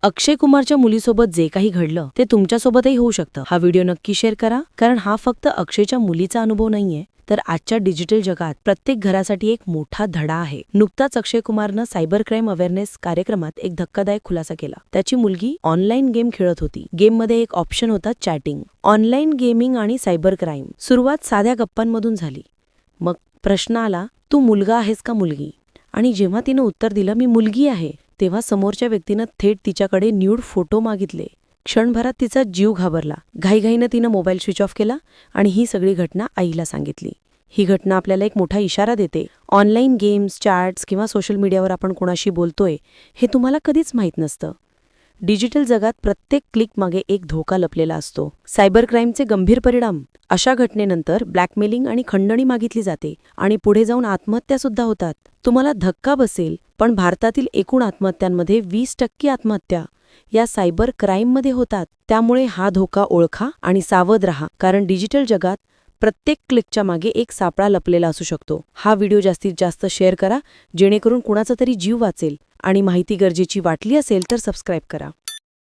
अक्षय कुमारच्या मुलीसोबत जे काही घडलं ते तुमच्यासोबतही होऊ शकतं. हा व्हिडिओ नक्की शेअर करा, कारण हा फक्त अक्षयच्या मुलीचा अनुभव नाहीये, तर आजच्या डिजिटल जगात प्रत्येक घरासाठी एक मोठा धडा आहे. नुकताच अक्षय कुमारनं सायबर क्राईम अवेअरनेस कार्यक्रमात एक धक्कादायक खुलासा केला. त्याची मुलगी ऑनलाईन गेम खेळत होती. गेममध्ये एक ऑप्शन होता चॅटिंग. ऑनलाईन गेमिंग आणि सायबर क्राईम. सुरुवात साध्या गप्पांमधून झाली. मग प्रश्न आला, तू मुलगा आहेस का मुलगी? आणि जेव्हा तिनं उत्तर दिलं, मी मुलगी आहे, तेव्हा समोरच्या व्यक्तीनं थेट तिच्याकडे न्यूड फोटो मागितले. क्षणभरात तिचा जीव घाबरला. घाईघाईनं तिनं मोबाईल स्विच ऑफ केला आणि ही सगळी घटना आईला सांगितली. ही घटना आपल्याला एक मोठा इशारा देते. ऑनलाईन गेम्स, चॅट्स किंवा सोशल मीडियावर आपण कोणाशी बोलतोय हे तुम्हाला कधीच माहीत नसतं. डिजिटल जगात प्रत्येक क्लिक मागे एक धोका लपलेला असतो. सायबर क्राईमचे गंभीर परिणाम. अशा घटनेनंतर ब्लॅकमेलिंग आणि खंडणी मागितली जाते आणि पुढे जाऊन आत्महत्या सुद्धा होतात. तुम्हाला धक्का बसेल, पण भारतातील एकूण आत्महत्यांमध्ये 20% आत्महत्या या सायबर क्राईममध्ये होतात. त्यामुळे हा धोका ओळखा आणि सावध राहा, कारण डिजिटल जगात प्रत्येक क्लिकच्या मागे एक सापळा लपलेला असू शकतो. हा व्हिडिओ जास्तीत जास्त शेअर करा, जेणेकरून कुणाचा तरी जीव वाचेल. आणि माहिती गरजेची वाटली असेल तर सबस्क्राईब करा.